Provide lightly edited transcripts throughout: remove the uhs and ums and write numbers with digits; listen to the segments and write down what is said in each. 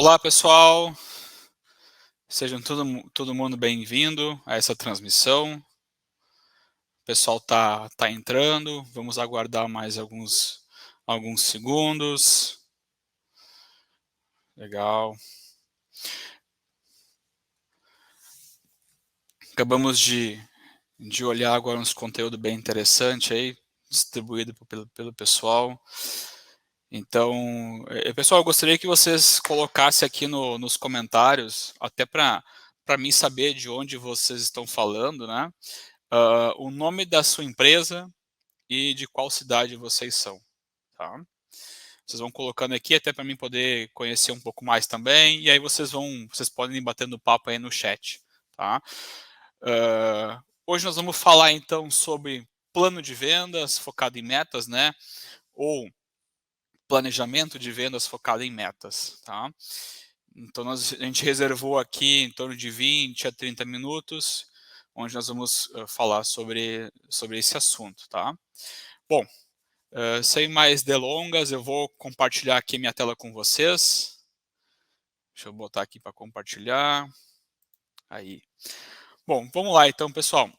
Olá, pessoal. Sejam todo mundo bem-vindo a essa transmissão. O pessoal tá entrando. Vamos aguardar mais alguns segundos. Legal. Acabamos de olhar agora uns conteúdo bem interessante aí, distribuído pelo pessoal. Então, pessoal, eu gostaria que vocês colocassem aqui nos comentários, até para mim saber de onde vocês estão falando, né? O nome da sua empresa e de qual cidade vocês são, tá? Vocês vão colocando aqui até para mim poder conhecer um pouco mais também, e aí vocês podem ir batendo papo aí no chat, tá? Hoje nós vamos falar então sobre plano de vendas focado em metas, né? Ou planejamento de vendas focado em metas, tá? Então a gente reservou aqui em torno de 20 a 30 minutos, onde nós vamos falar sobre esse assunto, tá? Bom, sem mais delongas, eu vou compartilhar aqui minha tela com vocês. Deixa eu botar aqui para compartilhar. Aí. Bom, vamos lá então, pessoal.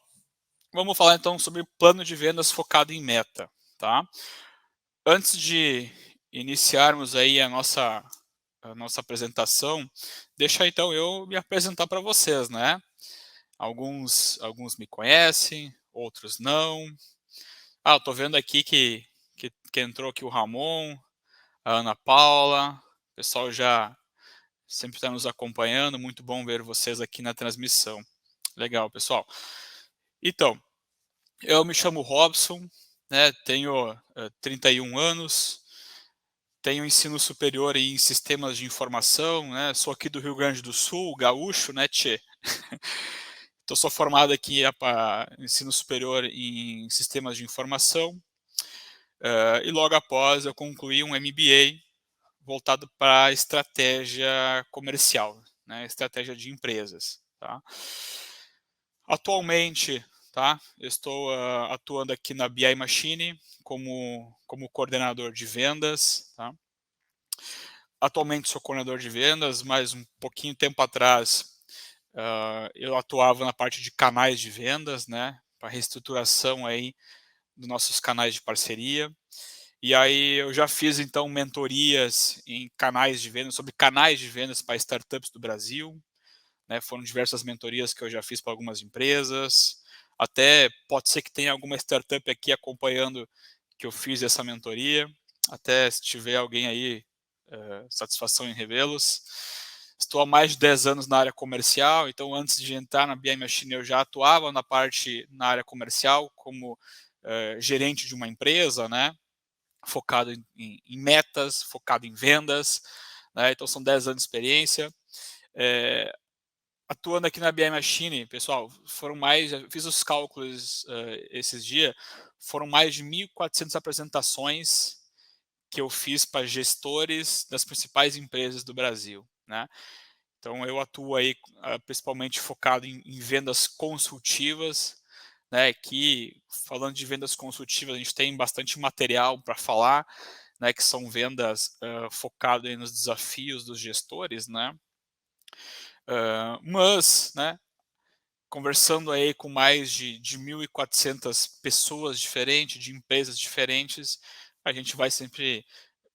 Vamos falar então sobre plano de vendas focado em meta, tá? Antes de iniciarmos aí a nossa apresentação, deixa então eu me apresentar para vocês, né? Alguns me conhecem, outros não. Eu tô vendo aqui que entrou aqui o Ramon, a Ana Paula, o pessoal já sempre está nos acompanhando, muito bom ver vocês aqui na transmissão. Legal, pessoal. Então, eu me chamo Robson, né, tenho 31 anos, tenho ensino superior em sistemas de informação, né, sou aqui do Rio Grande do Sul, gaúcho, né, tchê. Então, sou formado aqui para ensino superior em sistemas de informação, e logo após eu concluí um MBA voltado para estratégia comercial, né, estratégia de empresas. Tá? Atualmente, tá, eu estou atuando aqui na BI Machine como coordenador de vendas. Tá? Atualmente sou coordenador de vendas, mas um pouquinho tempo atrás eu atuava na parte de canais de vendas, né, para reestruturação aí dos nossos canais de parceria. E aí eu já fiz então mentorias em canais de vendas, sobre canais de vendas para startups do Brasil, né? Foram diversas mentorias que eu já fiz para algumas empresas. Até pode ser que tenha alguma startup aqui acompanhando que eu fiz essa mentoria. Até se tiver alguém aí, satisfação em revê-los. Estou há mais de 10 anos na área comercial, então antes de entrar na BI Machine eu já atuava na área comercial como gerente de uma empresa, né? Focado em metas, focado em vendas, né? Então são 10 anos de experiência. Atuando aqui na BI Machine, pessoal, fiz os cálculos esses dias, foram mais de 1.400 apresentações que eu fiz para gestores das principais empresas do Brasil, né? Então eu atuo aí principalmente focado em vendas consultivas, né? Que falando de vendas consultivas, a gente tem bastante material para falar, né? Que são vendas focado aí nos desafios dos gestores, né? Mas, né? Conversando aí com mais de 1.400 pessoas diferentes, de empresas diferentes, a gente vai sempre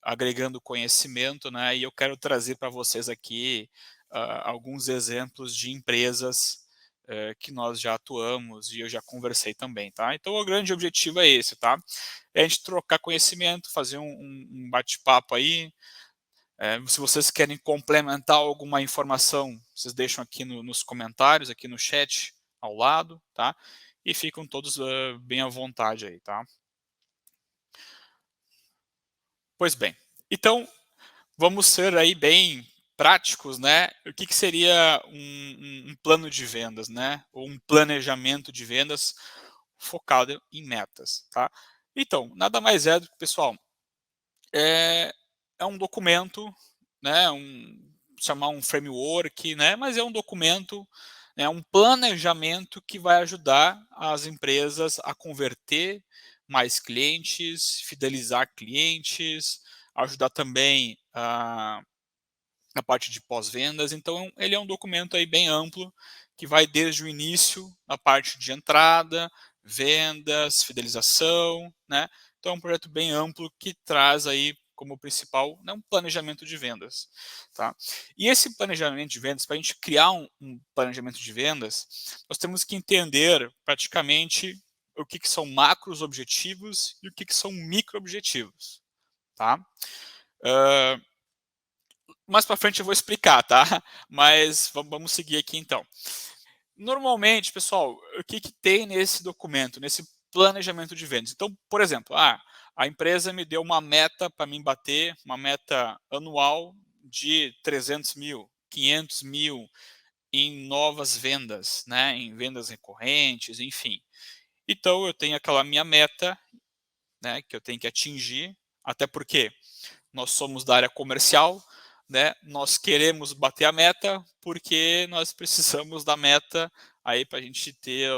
agregando conhecimento, né? E eu quero trazer para vocês aqui alguns exemplos de empresas que nós já atuamos e eu já conversei também, tá? Então o grande objetivo é esse, tá? É a gente trocar conhecimento, fazer um bate-papo aí. Se vocês querem complementar alguma informação, vocês deixam aqui nos comentários, aqui no chat ao lado, tá? E ficam todos bem à vontade aí, tá? Pois bem, então vamos ser aí bem práticos, né? O que seria um plano de vendas, né? Ou um planejamento de vendas focado em metas, tá? Então, nada mais é do que, pessoal, é um documento, né? Chamar um framework, né? Mas é um documento, é um planejamento que vai ajudar as empresas a converter mais clientes, fidelizar clientes, ajudar também a na parte de pós-vendas. Então, ele é um documento aí bem amplo, que vai desde o início, na parte de entrada, vendas, fidelização, né? Então, é um projeto bem amplo que traz aí como principal, né, um planejamento de vendas, tá? E esse planejamento de vendas, para a gente criar um planejamento de vendas, nós temos que entender praticamente o que são macros objetivos e o que são micro objetivos, tá? Uh, Mais para frente eu vou explicar, tá? Mas vamos seguir aqui então. Normalmente, pessoal, o que tem nesse documento, nesse planejamento de vendas? Então, por exemplo, a empresa me deu uma meta para mim bater, uma meta anual de 300 mil, 500 mil em novas vendas, né? Em vendas recorrentes, enfim. Então, eu tenho aquela minha meta, né? Que eu tenho que atingir, até porque nós somos da área comercial, né? Nós queremos bater a meta porque nós precisamos da meta aí para a gente ter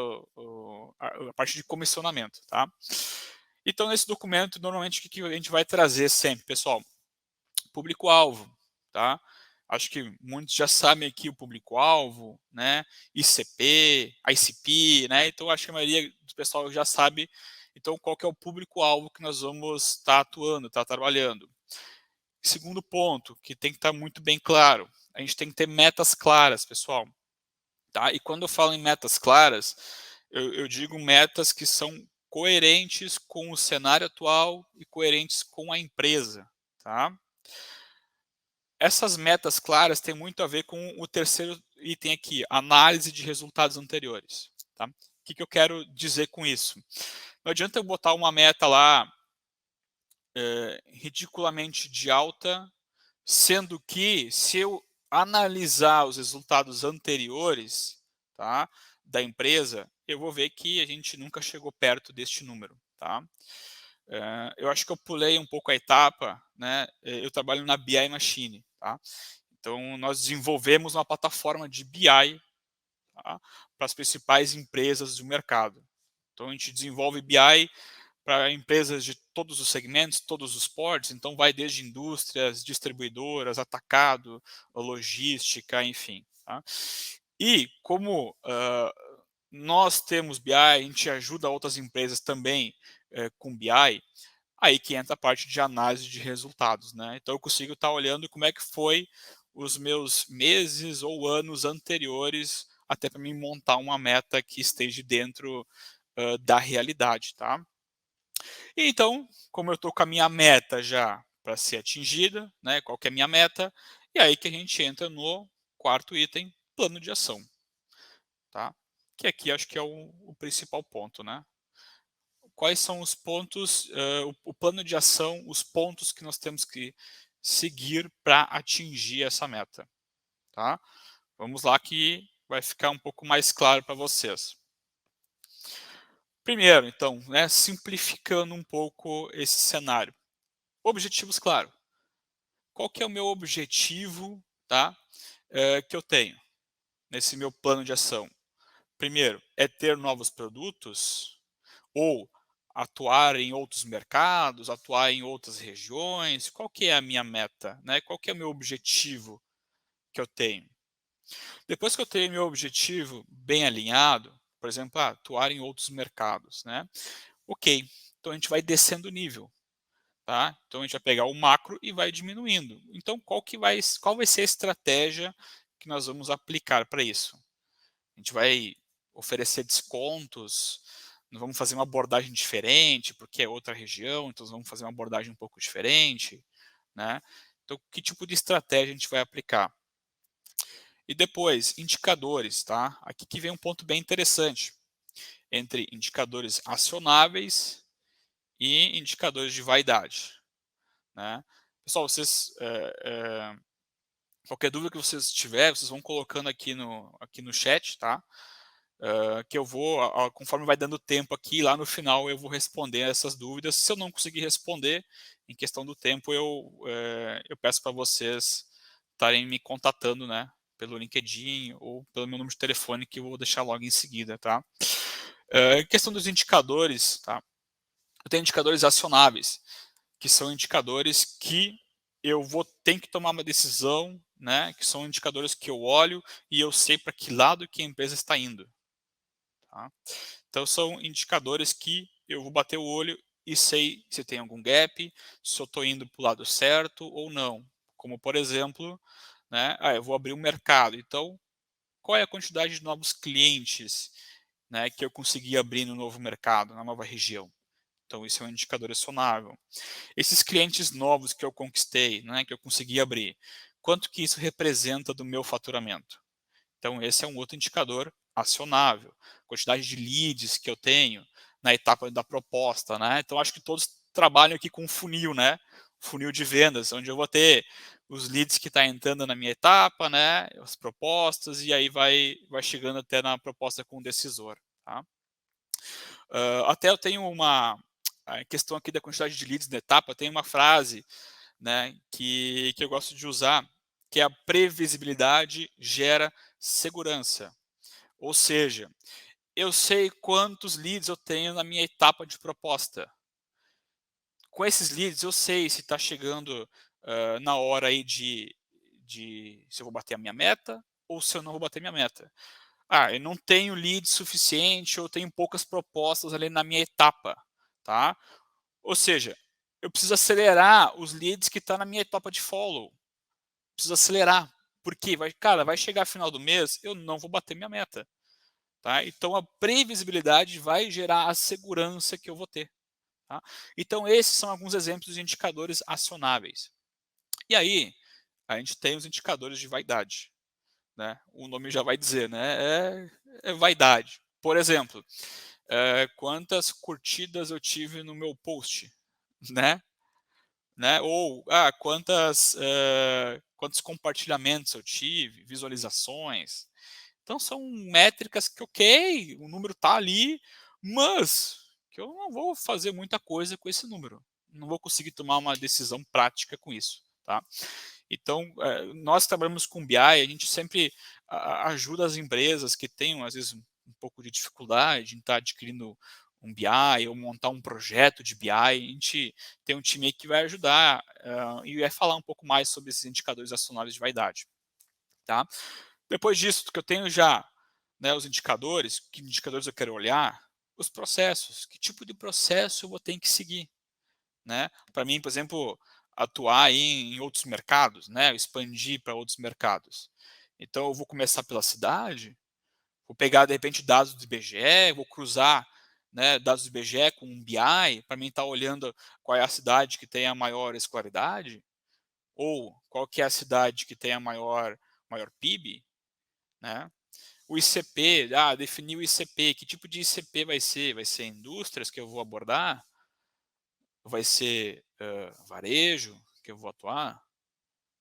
a parte de comissionamento, tá? Então, nesse documento, normalmente, o que a gente vai trazer sempre, pessoal? Público-alvo, tá? Acho que muitos já sabem aqui o público-alvo, né? ICP, ICP, né? Então, acho que a maioria do pessoal já sabe. Então, qual que é o público-alvo que nós vamos estar atuando, estar trabalhando? Segundo ponto, que tem que estar muito bem claro, a gente tem que ter metas claras, pessoal. Tá? E quando eu falo em metas claras, eu digo metas que são coerentes com o cenário atual e coerentes com a empresa. Tá? Essas metas claras têm muito a ver com o terceiro item aqui, análise de resultados anteriores. Tá? O que eu quero dizer com isso? Não adianta eu botar uma meta lá ridiculamente de alta, sendo que, se eu analisar os resultados anteriores, tá, da empresa, eu vou ver que a gente nunca chegou perto deste número. Tá? Eu acho que eu pulei um pouco a etapa, né? Eu trabalho na BI Machine. Tá? Então, nós desenvolvemos uma plataforma de BI, tá, para as principais empresas do mercado. Então, a gente desenvolve BI para empresas de todos os segmentos, todos os portos, então vai desde indústrias, distribuidoras, atacado, logística, enfim. Tá? E como nós temos BI, a gente ajuda outras empresas também com BI, aí que entra a parte de análise de resultados. Né? Então eu consigo estar olhando como é que foi os meus meses ou anos anteriores, até para mim montar uma meta que esteja dentro da realidade. Tá? E então, como eu estou com a minha meta já para ser atingida, né, qual que é a minha meta, e aí que a gente entra no quarto item, plano de ação. Tá? Que aqui acho que é o principal ponto. Né? Quais são os pontos, o plano de ação, os pontos que nós temos que seguir para atingir essa meta. Tá? Vamos lá que vai ficar um pouco mais claro para vocês. Primeiro, então, né, simplificando um pouco esse cenário. Objetivos, claro. Qual que é o meu objetivo, tá, que eu tenho nesse meu plano de ação? Primeiro, é ter novos produtos ou atuar em outros mercados, atuar em outras regiões? Qual que é a minha meta? Né? Qual que é o meu objetivo que eu tenho? Depois que eu tenho meu objetivo bem alinhado, por exemplo, atuar em outros mercados, né? Ok, então a gente vai descendo o nível. Tá? Então a gente vai pegar o macro e vai diminuindo. Então qual vai ser a estratégia que nós vamos aplicar para isso? A gente vai oferecer descontos, nós vamos fazer uma abordagem diferente, porque é outra região, então nós vamos fazer uma abordagem um pouco diferente. Né? Então, que tipo de estratégia a gente vai aplicar? E depois, indicadores. Tá? Aqui que vem um ponto bem interessante, entre indicadores acionáveis e indicadores de vaidade. Né? Pessoal, vocês, qualquer dúvida que vocês tiverem, vocês vão colocando aqui no chat, tá? Que eu vou, conforme vai dando tempo aqui, lá no final eu vou responder essas dúvidas. Se eu não conseguir responder, em questão do tempo, eu peço para vocês estarem me contatando, né? Pelo LinkedIn ou pelo meu número de telefone, que eu vou deixar logo em seguida, tá? Em questão dos indicadores, tá? Eu tenho indicadores acionáveis, que são indicadores que eu vou ter que tomar uma decisão, né, que são indicadores que eu olho e eu sei para que lado que a empresa está indo. Tá? Então, são indicadores que eu vou bater o olho e sei se tem algum gap, se eu estou indo para o lado certo ou não. Como, por exemplo, né, eu vou abrir um mercado. Então, qual é a quantidade de novos clientes, né, que eu consegui abrir no novo mercado, na nova região? Então, isso é um indicador acionável. Esses clientes novos que eu conquistei, né, que eu consegui abrir, quanto que isso representa do meu faturamento? Então, esse é um outro indicador acionável. Quantidade de leads que eu tenho na etapa da proposta, né? Então, acho que todos trabalham aqui com funil, né? Funil de vendas, onde eu vou ter os leads que está entrando na minha etapa, né? As propostas, e aí vai chegando até na proposta com o decisor. Tá? Até eu tenho uma a questão aqui da quantidade de leads na etapa, tem uma frase, né, que eu gosto de usar, que é a previsibilidade gera segurança. Ou seja, eu sei quantos leads eu tenho na minha etapa de proposta. Com esses leads, eu sei se está chegando na hora aí de se eu vou bater a minha meta ou se eu não vou bater minha meta. Eu não tenho lead suficiente ou tenho poucas propostas ali na minha etapa, tá? Ou seja, eu preciso acelerar os leads que estão na minha etapa de follow. Preciso acelerar, porque vai chegar final do mês, eu não vou bater minha meta. Tá? Então, a previsibilidade vai gerar a segurança que eu vou ter. Tá? Então, esses são alguns exemplos de indicadores acionáveis. E aí, a gente tem os indicadores de vaidade. Né? O nome já vai dizer, né? É vaidade. Por exemplo, quantas curtidas eu tive no meu post, né? Ou quantos compartilhamentos eu tive, visualizações. Então são métricas que, ok, o número está ali, mas que eu não vou fazer muita coisa com esse número. Não vou conseguir tomar uma decisão prática com isso. Tá? Então, nós trabalhamos com BI, a gente sempre ajuda as empresas que tenham, às vezes, um pouco de dificuldade em estar adquirindo um BI ou montar um projeto de BI. A gente tem um time aí que vai ajudar e vai falar um pouco mais sobre esses indicadores acionáveis de vaidade. Tá? Depois disso, que eu tenho já, né, os indicadores, que indicadores eu quero olhar, os processos, que tipo de processo eu vou ter que seguir. Né? Para mim, por exemplo, atuar em outros mercados, né? Expandir para outros mercados. Então, eu vou começar pela cidade, vou pegar, de repente, dados do IBGE, vou cruzar, né, dados do IBGE com um BI, para mim estar olhando qual é a cidade que tem a maior escolaridade, ou qual que é a cidade que tem a maior PIB, né? O ICP, definir o ICP, que tipo de ICP vai ser? Vai ser indústrias que eu vou abordar? Vai ser varejo que eu vou atuar?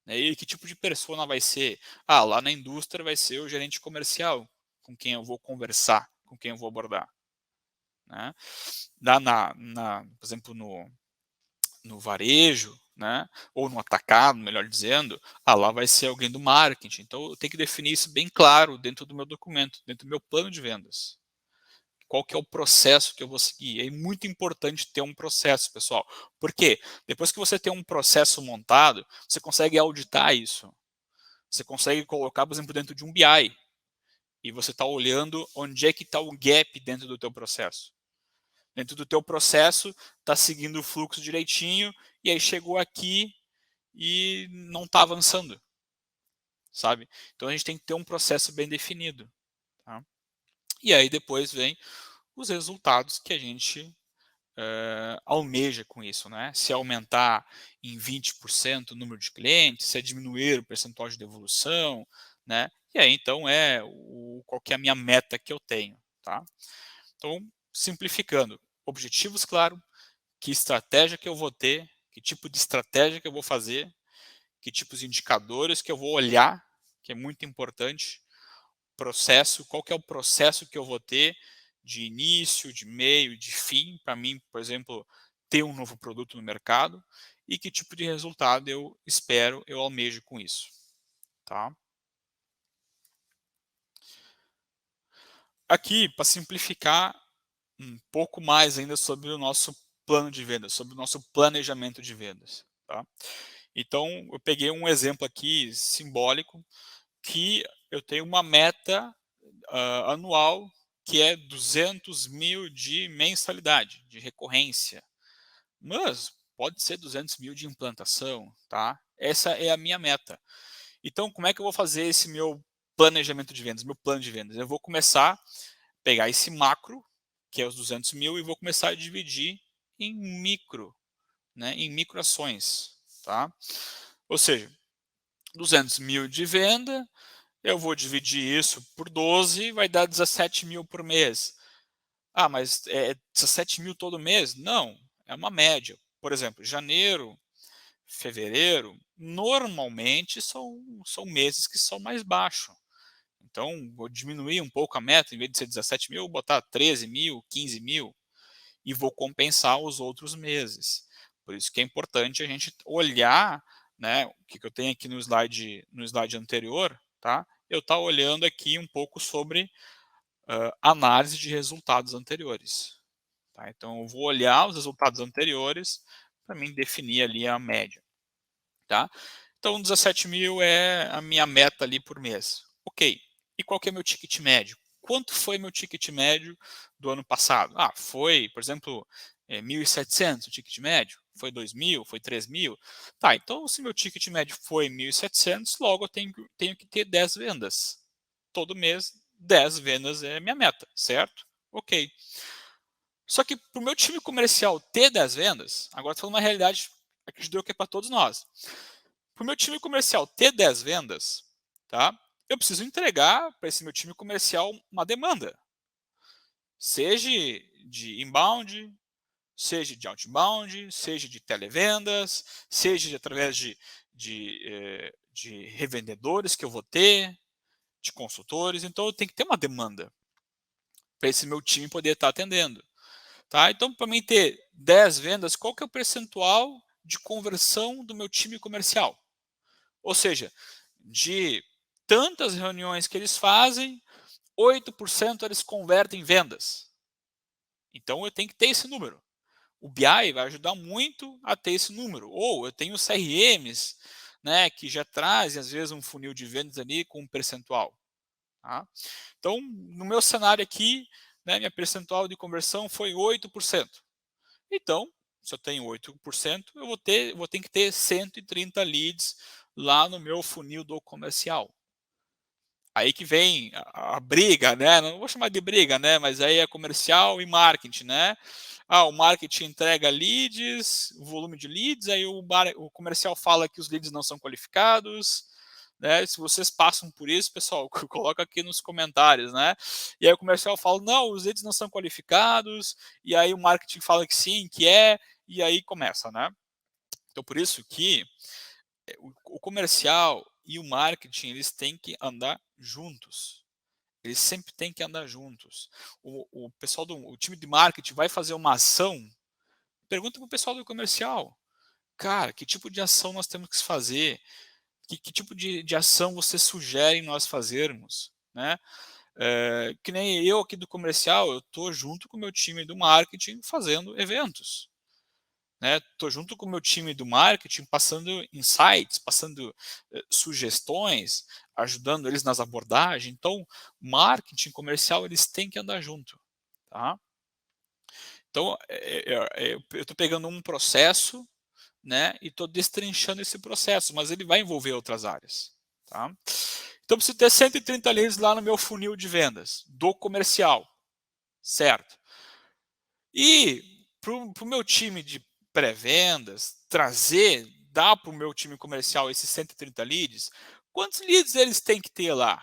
Né? E que tipo de persona vai ser? Lá na indústria vai ser o gerente comercial, com quem eu vou conversar, com quem eu vou abordar. Né? Por exemplo, no varejo, né? Ou no atacado, melhor dizendo, lá vai ser alguém do marketing. Então, eu tenho que definir isso bem claro dentro do meu documento, dentro do meu plano de vendas. Qual que é o processo que eu vou seguir? É muito importante ter um processo, pessoal. Por quê? Depois que você tem um processo montado, você consegue auditar isso. Você consegue colocar, por exemplo, dentro de um BI. E você está olhando onde é que está o gap dentro do teu processo. Dentro do teu processo, está seguindo o fluxo direitinho, e aí chegou aqui e não está avançando. Sabe? Então a gente tem que ter um processo bem definido. Tá? E aí depois vem os resultados que a gente almeja com isso, né? Se aumentar em 20% o número de clientes, se é diminuir o percentual de devolução, né? E aí, então, qual que é a minha meta que eu tenho, tá? Então, simplificando, objetivos claros, que estratégia que eu vou ter, que tipo de estratégia que eu vou fazer, que tipos de indicadores que eu vou olhar, que é muito importante, processo, qual que é o processo que eu vou ter de início, de meio, de fim, para mim, por exemplo, ter um novo produto no mercado, e que tipo de resultado eu espero, eu almejo com isso. Tá? Aqui, para simplificar um pouco mais ainda sobre o nosso plano de vendas, sobre o nosso planejamento de vendas. Tá? Então, eu peguei um exemplo aqui simbólico, que eu tenho uma meta anual que é 200 mil de mensalidade, de recorrência. Mas pode ser 200 mil de implantação, tá? Essa é a minha meta. Então, como é que eu vou fazer esse meu planejamento de vendas, meu plano de vendas? Eu vou começar a pegar esse macro, que é os 200 mil, e vou começar a dividir em micro, né, em microações, tá? Ou seja, 200 mil de venda, eu vou dividir isso por 12, vai dar 17 mil por mês. Ah, mas é 17 mil todo mês? Não, é uma média. Por exemplo, janeiro, fevereiro, normalmente são meses que são mais baixos. Então, vou diminuir um pouco a meta, em vez de ser 17 mil, vou botar 13 mil, 15 mil, e vou compensar os outros meses. Por isso que é importante a gente olhar, né, o que eu tenho aqui no slide anterior, tá? Eu estar olhando aqui um pouco sobre análise de resultados anteriores. Tá? Então, eu vou olhar os resultados anteriores para mim definir ali a média. Tá? Então, 17 mil é a minha meta ali por mês. Ok. E qual que é meu ticket médio? Quanto foi meu ticket médio do ano passado? Ah, foi, por exemplo, 1.700 o ticket médio? Foi 2.000? Foi 3.000? Tá, então se meu ticket médio foi 1.700, logo eu tenho que ter 10 vendas. Todo mês, 10 vendas é minha meta, certo? Ok. Só que para o meu time comercial ter 10 vendas, agora estou falando uma realidade, acredito que é para todos nós. Para o meu time comercial ter 10 vendas, tá? Eu preciso entregar para esse meu time comercial uma demanda. Seja de inbound, seja de outbound, seja de televendas, seja através de revendedores que eu vou ter, de consultores. Então, eu tenho que ter uma demanda para esse meu time poder estar atendendo. Tá? Então, para mim ter 10 vendas, qual que é o percentual de conversão do meu time comercial? Ou seja, de tantas reuniões que eles fazem, 8% eles convertem em vendas. Então, eu tenho que ter esse número. O BI vai ajudar muito a ter esse número. Ou eu tenho CRMs, né, que já trazem, às vezes, um funil de vendas ali com um percentual. Tá? Então, no meu cenário aqui, né, minha percentual de conversão foi 8%. Então, se eu tenho 8%, vou ter que ter 130 leads lá no meu funil do comercial. Aí que vem a briga, né? Não vou chamar de briga, né? Mas aí é comercial e marketing, né? Ah, o marketing entrega leads, o volume de leads, aí o comercial fala que os leads não são qualificados, né? Se vocês passam por isso, pessoal, coloca aqui nos comentários, né? E aí o comercial fala, não, os leads não são qualificados, e aí o marketing fala que sim, que é, e aí começa, né? Então, por isso que o comercial e o marketing, eles têm que andar juntos. Eles sempre têm que andar juntos. O pessoal o time de marketing vai fazer uma ação, pergunta para o pessoal do comercial. Cara, que tipo de ação nós temos que fazer? Que tipo de ação você sugere nós fazermos? Né? Que nem eu aqui do comercial, eu estou junto com o meu time do marketing fazendo eventos. Estou junto com o meu time do marketing, passando insights, passando sugestões, ajudando eles nas abordagens. Então, marketing comercial, eles têm que andar junto. Tá? Então, eu estou pegando um processo, né, e estou destrinchando esse processo, mas ele vai envolver outras áreas. Tá? Então, eu preciso ter 130 leads lá no meu funil de vendas, do comercial, certo? E para o meu time de pré-vendas dar para o meu time comercial esses 130 leads, quantos leads eles têm que ter lá?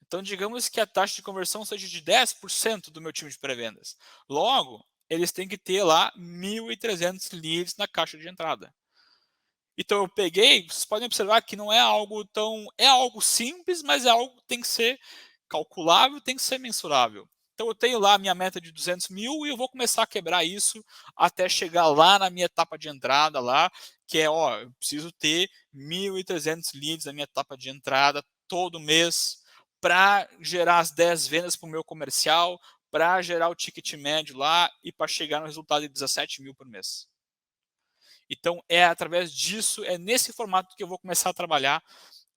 Então, digamos que a taxa de conversão seja de 10% do meu time de pré-vendas. Logo, eles têm que ter lá 1.300 leads na caixa de entrada. Então, eu peguei, vocês podem observar que não é algo tão. É algo simples, mas é algo que tem que ser calculável, tem que ser mensurável. Então, eu tenho lá a minha meta de 200 mil e eu vou começar a quebrar isso até chegar lá na minha etapa de entrada, lá, que é, ó, eu preciso ter 1.300 leads na minha etapa de entrada todo mês para gerar as 10 vendas para o meu comercial, para gerar o ticket médio lá e para chegar no resultado de 17 mil por mês. Então, é através disso, é nesse formato que eu vou começar a trabalhar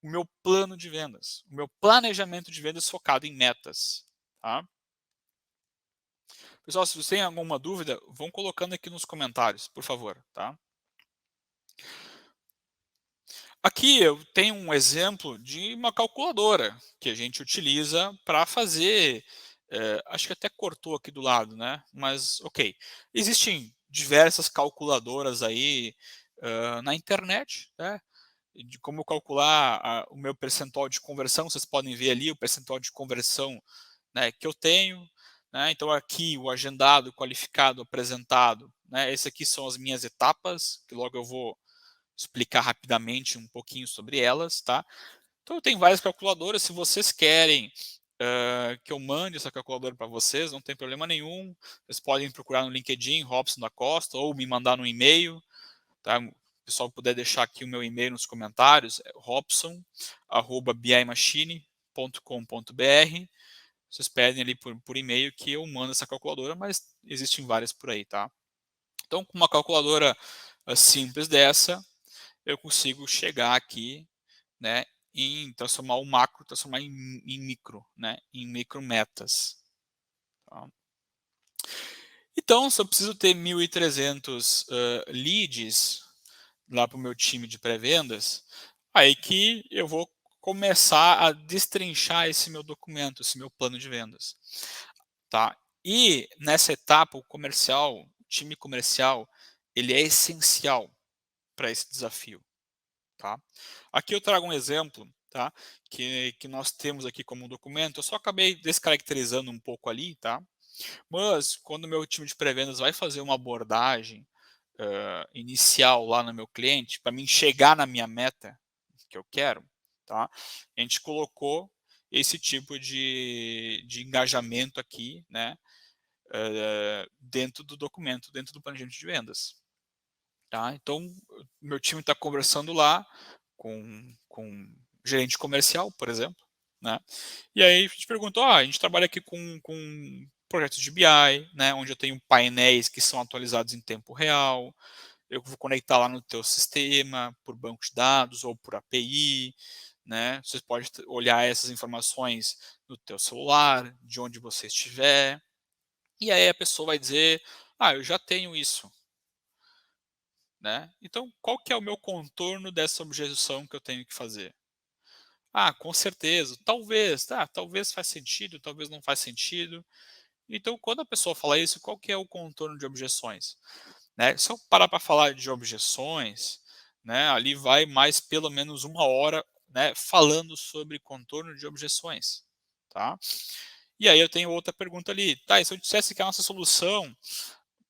o meu plano de vendas, o meu planejamento de vendas focado em metas, tá? Pessoal, se vocês têm alguma dúvida, vão colocando aqui nos comentários, por favor, tá? Aqui eu tenho um exemplo de uma calculadora que a gente utiliza para fazer, acho que até cortou aqui do lado, né? Mas ok. Existem diversas calculadoras aí na internet, né? De como calcular o meu percentual de conversão. Vocês podem ver ali o percentual de conversão, né, que eu tenho. Né? Então aqui o agendado, qualificado, apresentado. Né? Essas aqui são as minhas etapas, que logo eu vou explicar rapidamente um pouquinho sobre elas, tá? Então, eu tenho várias calculadoras. Se vocês querem que eu mande essa calculadora para vocês, não tem problema nenhum. Vocês podem procurar no LinkedIn, Robson da Costa, ou me mandar no e-mail. Tá? O pessoal puder deixar aqui o meu e-mail nos comentários, é robson@bimachine.com.br. Vocês pedem ali por e-mail que eu mando essa calculadora, mas existem várias por aí, tá? Então, com uma calculadora simples dessa, eu consigo chegar aqui, né, em transformar o macro, transformar em micro, né, em micro metas. Tá? Então, se eu preciso ter 1.300 leads lá para o meu time de pré-vendas, aí que eu vou começar a destrinchar esse meu documento, esse meu plano de vendas. Tá? E nessa etapa, o comercial, o time comercial, ele é essencial para esse desafio. Tá? Aqui eu trago um exemplo, tá? Que nós temos aqui como um documento. Eu só acabei descaracterizando um pouco ali, tá? Mas quando o meu time de pré-vendas vai fazer uma abordagem inicial lá no meu cliente, para mim chegar na minha meta que eu quero, tá? A gente colocou esse tipo de engajamento aqui, né? Dentro do documento, dentro do planejamento de vendas. Tá? Então, meu time está conversando lá com gerente comercial, por exemplo, né? E aí a gente perguntou, a gente trabalha aqui com projetos de BI, né? Onde eu tenho painéis que são atualizados em tempo real, eu vou conectar lá no teu sistema por banco de dados ou por API, né? Você pode olhar essas informações no teu celular, de onde você estiver, e aí a pessoa vai dizer, eu já tenho isso, né? Então, qual que é o meu contorno dessa objeção que eu tenho que fazer? Com certeza, talvez, talvez faz sentido, talvez não faz sentido. Então, quando a pessoa fala isso, qual que é o contorno de objeções? Né? Se eu parar para falar de objeções, né, ali vai mais pelo menos 1 hora, né, falando sobre contorno de objeções. Tá? E aí eu tenho outra pergunta ali. Tá, e se eu dissesse que a nossa solução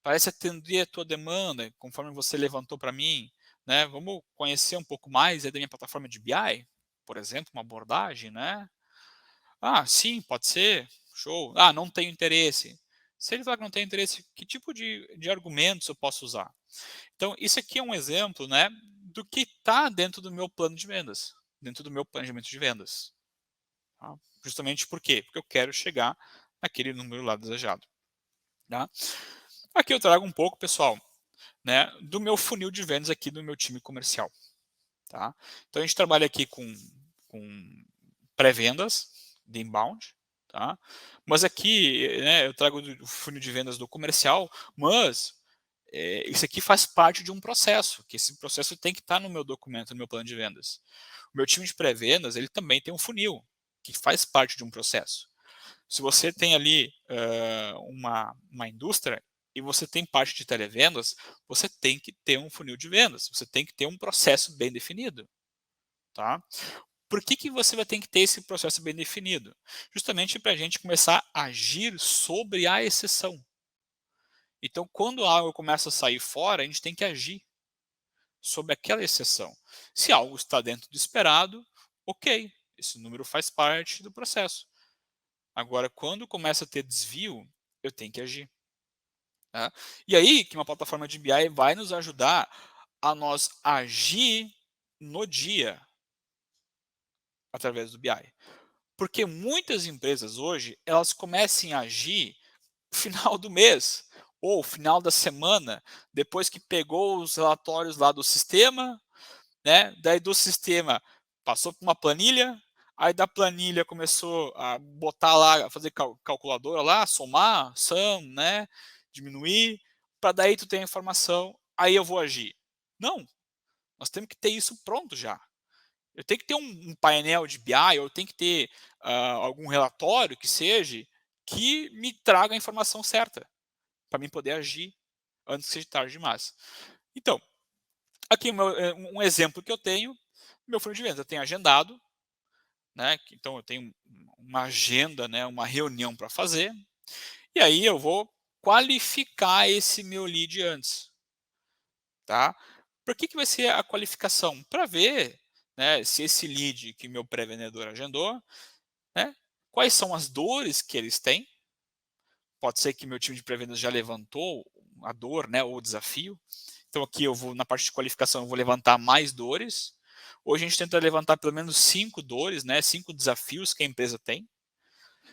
parece atender a tua demanda, conforme você levantou para mim, né? Vamos conhecer um pouco mais da minha plataforma de BI, por exemplo, uma abordagem, né? Sim, pode ser, show. Não tenho interesse. Se ele falar que não tem interesse, que tipo de argumentos eu posso usar? Então, isso aqui é um exemplo, né, do que está dentro do meu plano de vendas, dentro do meu planejamento de vendas. Tá? Justamente por quê? Porque eu quero chegar naquele número lá desejado. Tá? Aqui eu trago um pouco, pessoal, né, do meu funil de vendas aqui do meu time comercial. Tá? Então a gente trabalha aqui com pré-vendas de inbound, tá? Mas aqui, né, eu trago o funil de vendas do comercial, mas isso aqui faz parte de um processo, que esse processo tem que estar no meu documento, no meu plano de vendas. O meu time de pré-vendas, ele também tem um funil, que faz parte de um processo. Se você tem ali uma indústria e você tem parte de televendas, você tem que ter um funil de vendas, você tem que ter um processo bem definido. Tá? Por que você vai ter que ter esse processo bem definido? Justamente para a gente começar a agir sobre a exceção. Então, quando algo começa a sair fora, a gente tem que agir sobre aquela exceção. Se algo está dentro do esperado, ok, esse número faz parte do processo. Agora, quando começa a ter desvio, eu tenho que agir. Tá? E aí que uma plataforma de BI vai nos ajudar a nós agir no dia através do BI. Porque muitas empresas hoje, elas começam a agir no final do mês Ou final da semana, depois que pegou os relatórios lá do sistema, né? Daí do sistema passou para uma planilha, aí da planilha começou a botar lá, a fazer calculadora lá, somar, sum, né? Diminuir, para daí tu ter a informação, aí eu vou agir. Não, nós temos que ter isso pronto já. Eu tenho que ter um painel de BI, eu tenho que ter algum relatório que seja, que me traga a informação certa, para mim poder agir antes que seja tarde demais. Então, aqui um exemplo que eu tenho, meu funil de vendas, eu tenho agendado, né? Então eu tenho uma agenda, né? Uma reunião para fazer, e aí eu vou qualificar esse meu lead antes, tá? Por que vai ser a qualificação? Para ver, né, se esse lead que meu pré-vendedor agendou, né, quais são as dores que eles têm. Pode ser que meu time de pré-vendas já levantou a dor, né, ou o desafio. Então aqui eu vou, na parte de qualificação, eu vou levantar mais dores. Hoje a gente tenta levantar pelo menos 5 dores, né, 5 desafios que a empresa tem.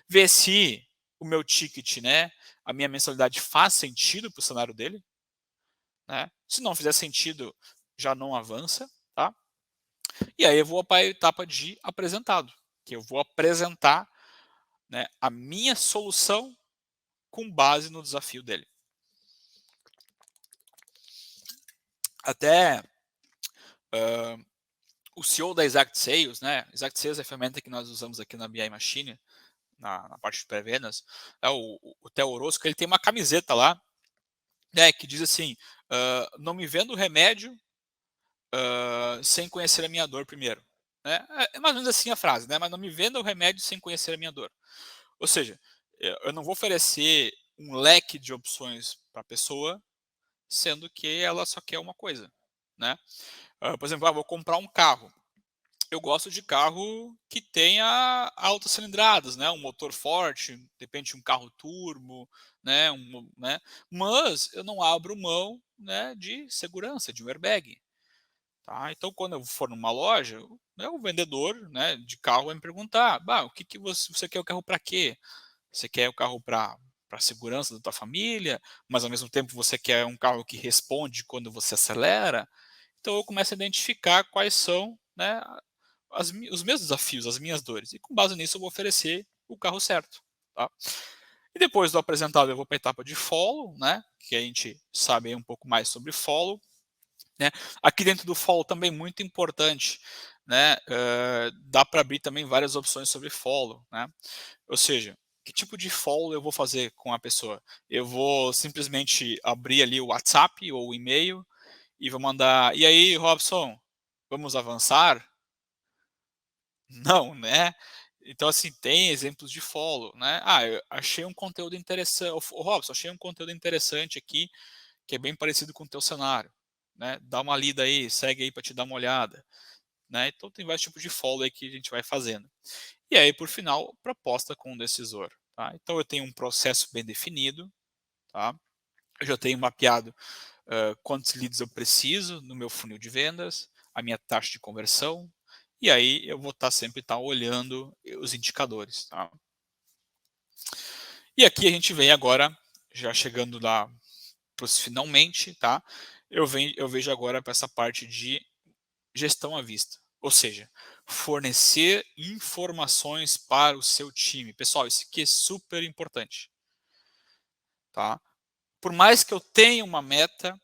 Ver se o meu ticket, né, a minha mensalidade faz sentido para o cenário dele, né? Se não fizer sentido, já não avança, tá? E aí eu vou para a etapa de apresentado, que eu vou apresentar, né, a minha solução com base no desafio dele. Até o CEO da Exact Sales, né? Exact Sales é a ferramenta que nós usamos aqui na BI Machine, na parte de pré-vendas. É o Theo Orozco, ele tem uma camiseta lá, né, que diz assim: não me vendo remédio sem conhecer a minha dor primeiro. Né? É mais ou menos assim a frase, né? Mas não me venda o remédio sem conhecer a minha dor. Ou seja, eu não vou oferecer um leque de opções para a pessoa, sendo que ela só quer uma coisa, né? Por exemplo, vou comprar um carro. Eu gosto de carro que tenha altas cilindradas, né? Um motor forte, de repente um carro turbo, né? Né? Mas eu não abro mão, né, de segurança, de um airbag. Tá? Então, quando eu for numa loja, né, o vendedor, né, de carro vai me perguntar: o que, que você quer o carro para quê? Você quer o carro para segurança da tua família, mas ao mesmo tempo você quer um carro que responde quando você acelera? Então eu começo a identificar quais são, né, os meus desafios, as minhas dores. E com base nisso eu vou oferecer o carro certo. Tá? E depois do apresentado eu vou para a etapa de follow, né, que a gente sabe um pouco mais sobre follow. Né? Aqui dentro do follow também muito importante, né, dá para abrir também várias opções sobre follow. Né? Ou seja, que tipo de follow eu vou fazer com a pessoa? Eu vou simplesmente abrir ali o WhatsApp ou o e-mail e vou mandar: e aí, Robson, vamos avançar? Não, né? Então, assim, tem exemplos de follow, né? Eu achei um conteúdo interessante. Ô, Robson, achei um conteúdo interessante aqui, que é bem parecido com o teu cenário, né? Dá uma lida aí, segue aí para te dar uma olhada, né? Então, tem vários tipos de follow aí que a gente vai fazendo. E aí, por final, proposta com o decisor, tá? Então, eu tenho um processo bem definido, tá? Eu já tenho mapeado quantos leads eu preciso no meu funil de vendas, a minha taxa de conversão, e aí eu vou sempre estar olhando os indicadores. Tá? E aqui a gente vem agora, já chegando lá para os finalmente, tá? Eu vejo agora para essa parte de gestão à vista. Ou seja, fornecer informações para o seu time. Pessoal, isso aqui é super importante. Tá? Por mais que eu tenha uma meta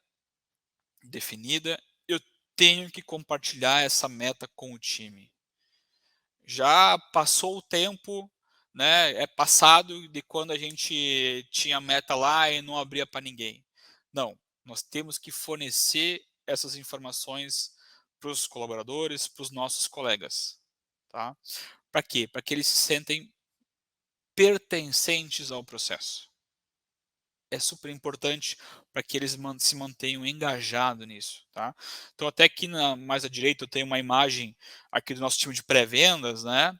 definida, eu tenho que compartilhar essa meta com o time. Já passou o tempo, né? É passado de quando a gente tinha meta lá e não abria para ninguém. Não, nós temos que fornecer essas informações para os colaboradores, para os nossos colegas, tá? Para quê? Para que eles se sentem pertencentes ao processo. É super importante para que eles se mantenham engajados nisso, tá? Então até aqui mais à direita eu tenho uma imagem aqui do nosso time de pré-vendas, né?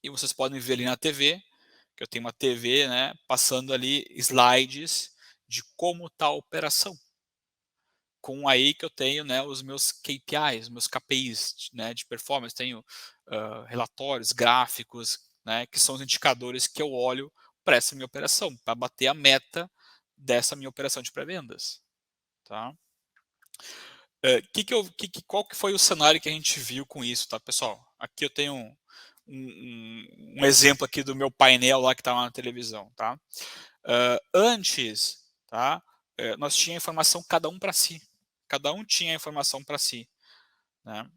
E vocês podem ver ali na TV, que eu tenho uma TV, né, passando ali slides de como está a operação. Com aí que eu tenho, né, os meus KPIs, meus KPIs, né, de performance, tenho relatórios, gráficos, né, que são os indicadores que eu olho para essa minha operação, para bater a meta, dessa minha operação de pré-vendas, tá? Qual que foi o cenário que a gente viu com isso, tá, pessoal? Aqui eu tenho um exemplo aqui do meu painel lá que estava na televisão, tá? Antes, tá? Nós tínhamos informação cada um para si. Cada um tinha a informação para si, né?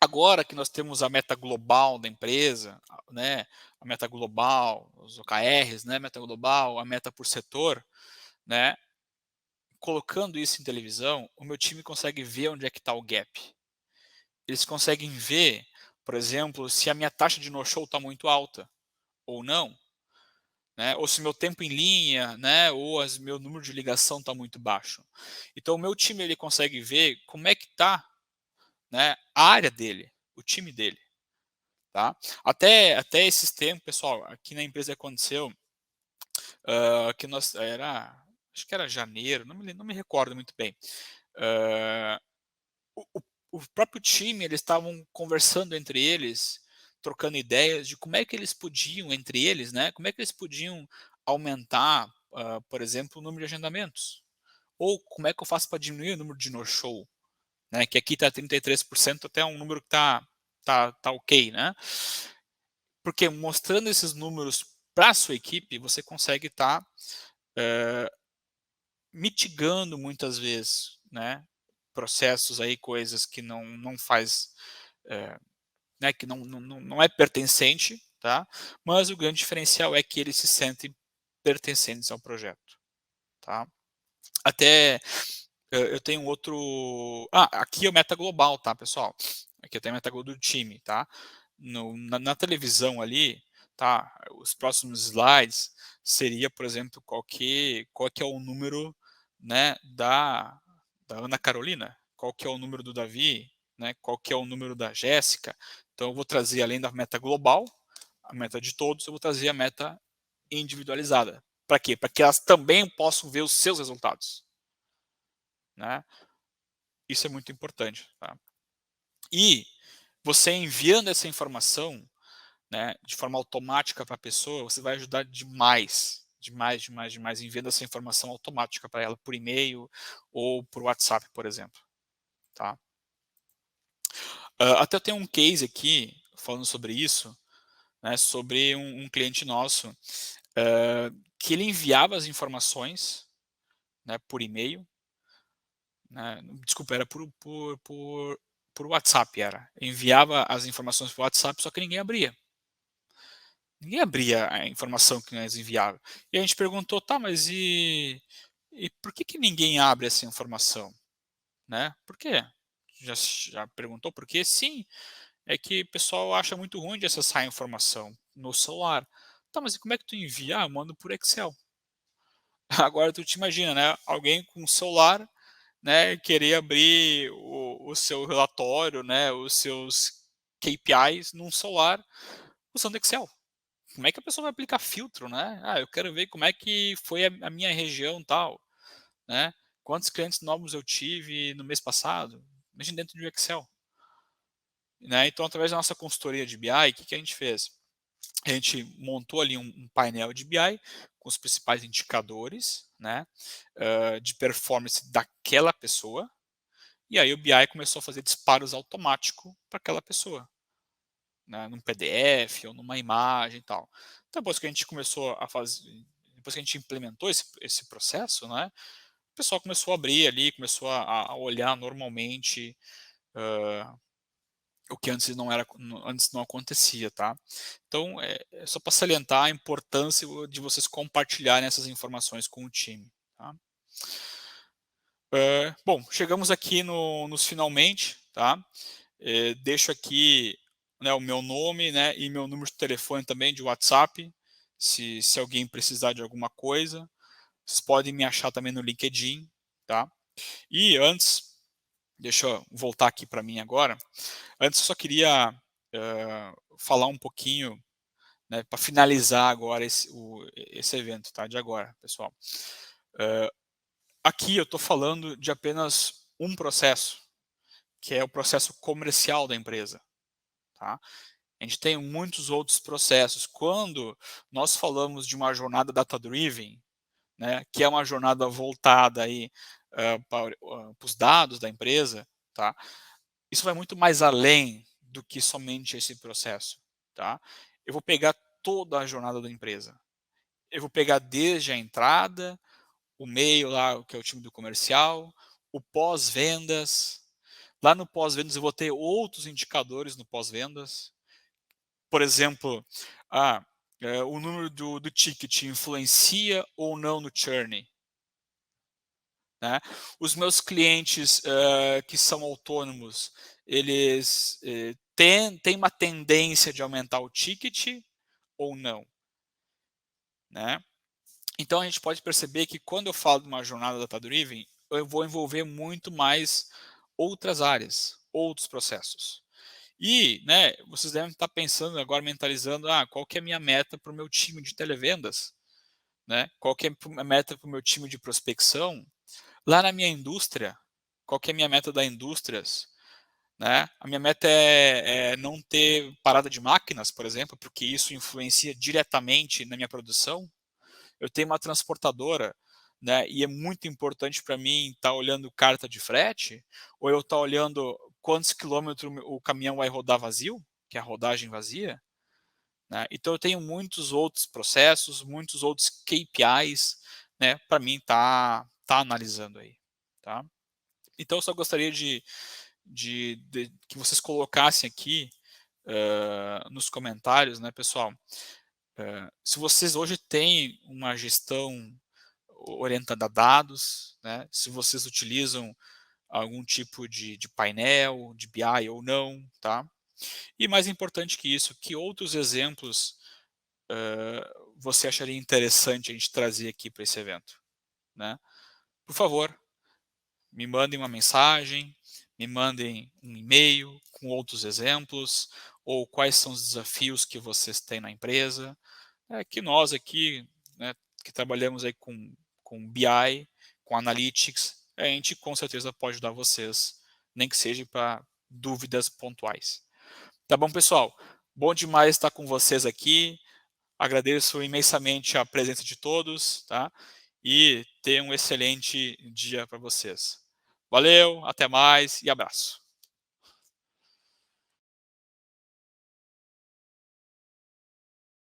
Agora que nós temos a meta global da empresa, né? A meta global, os OKRs, né? Meta global, a meta por setor, né? Colocando isso em televisão, o meu time consegue ver onde é que está o gap. Eles conseguem ver, por exemplo, se a minha taxa de no-show está muito alta ou não, né? Ou se meu tempo em linha, né? Ou meu número de ligação está muito baixo. Então, o meu time ele consegue ver como é que está, né, a área dele, o time dele. Tá? Até esses tempos, pessoal, aqui na empresa aconteceu que nós acho que era janeiro, não me recordo muito bem. Uh, o próprio time, eles estavam conversando entre eles, trocando ideias de como é que eles podiam, entre eles, né, como é que eles podiam aumentar, por exemplo, o número de agendamentos. Ou como é que eu faço para diminuir o número de no-show, né, que aqui está 33%, até um número que tá ok, né? Porque mostrando esses números para a sua equipe, você consegue estar mitigando muitas vezes, né, processos aí, coisas que não faz, né, que não é pertencente, tá? Mas o grande diferencial é que eles se sentem pertencentes ao projeto, tá? Até eu tenho outro. Aqui é o meta global, tá, pessoal? Aqui eu tenho a meta global do time, tá? Na televisão ali, tá? Os próximos slides seria, por exemplo, qual que é o número, né, da Ana Carolina, qual que é o número do Davi, né? Qual que é o número da Jéssica. Então eu vou trazer, além da meta global, a meta de todos, eu vou trazer a meta individualizada. Para quê? Para que elas também possam ver os seus resultados, né? Isso é muito importante, tá? E você enviando essa informação, né, de forma automática para a pessoa, você vai ajudar demais, demais, demais, demais, enviando essa informação automática para ela por e-mail ou por WhatsApp, por exemplo, tá? Até eu tenho um case aqui falando sobre isso, né, sobre um cliente nosso que ele enviava as informações, né, por e-mail, né, desculpa, era por WhatsApp, era. Enviava as informações por WhatsApp, só que ninguém abria. Ninguém abria a informação que nós enviava. E a gente perguntou, tá, mas e por que ninguém abre essa informação? Né? Por quê? Já perguntou por quê? Sim, é que o pessoal acha muito ruim de acessar a informação no celular. Tá, mas e como é que tu envia? Eu mando por Excel. Agora tu te imagina, né? Alguém com um celular, né, querer abrir o seu relatório, né, os seus KPIs num celular usando Excel. Como é que a pessoa vai aplicar filtro, né? Eu quero ver como é que foi a minha região tal, né? Quantos clientes novos eu tive no mês passado? Imagina dentro de um Excel. Né? Então, através da nossa consultoria de BI, o que a gente fez? A gente montou ali um painel de BI com os principais indicadores, né, de performance daquela pessoa, e aí o BI começou a fazer disparos automáticos para aquela pessoa, né, num PDF ou numa imagem e tal. Então, depois que a gente começou a fazer, depois que a gente implementou esse processo, né, o pessoal começou a abrir ali, começou a olhar normalmente o que antes não acontecia, tá? Então, é só para salientar a importância de vocês compartilharem essas informações com o time, tá? Bom, chegamos aqui nos finalmente, tá? Deixo aqui, né, o meu nome, né, e meu número de telefone também de WhatsApp, se alguém precisar de alguma coisa. Vocês podem me achar também no LinkedIn, tá? E antes, deixa eu voltar aqui para mim agora. Antes, eu só queria falar um pouquinho, né, para finalizar agora esse evento, tá? De agora, pessoal. Aqui eu estou falando de apenas um processo, que é o processo comercial da empresa, tá? A gente tem muitos outros processos. Quando nós falamos de uma jornada data-driven, né, que é uma jornada voltada aí, para os dados da empresa, tá? Isso vai muito mais além do que somente esse processo, tá? Eu vou pegar toda a jornada da empresa. Eu vou pegar desde a entrada, o meio lá, que é o time do comercial, o pós-vendas. Lá no pós-vendas eu vou ter outros indicadores no pós-vendas. Por exemplo, o número do ticket influencia ou não no churn, né? Os meus clientes que são autônomos, eles têm uma tendência de aumentar o ticket ou não, né? Então a gente pode perceber que quando eu falo de uma jornada data-driven, eu vou envolver muito mais outras áreas, outros processos. E, né, vocês devem estar pensando agora, mentalizando, qual que é a minha meta para o meu time de televendas, né? Qual que é a meta para o meu time de prospecção? Lá na minha indústria, qual que é a minha meta da indústrias? Né? A minha meta é não ter parada de máquinas, por exemplo, porque isso influencia diretamente na minha produção. Eu tenho uma transportadora, né, e é muito importante para mim estar olhando carta de frete, ou eu estar olhando quantos quilômetros o caminhão vai rodar vazio, que é a rodagem vazia, né? Então eu tenho muitos outros processos, muitos outros KPIs, né, para mim tá analisando aí, tá? Então eu só gostaria de que vocês colocassem aqui nos comentários, né, pessoal, se vocês hoje têm uma gestão orientada a dados, né, se vocês utilizam algum tipo de painel, de BI ou não, tá? E mais importante que isso, que outros exemplos você acharia interessante a gente trazer aqui para esse evento, né? Por favor, me mandem uma mensagem, me mandem um e-mail com outros exemplos, ou quais são os desafios que vocês têm na empresa. Que nós aqui, né, que trabalhamos aí com BI, com Analytics, a gente com certeza pode ajudar vocês, nem que seja para dúvidas pontuais. Tá bom, pessoal? Bom demais estar com vocês aqui. Agradeço imensamente a presença de todos, tá? E tenham um excelente dia para vocês. Valeu, até mais e abraço.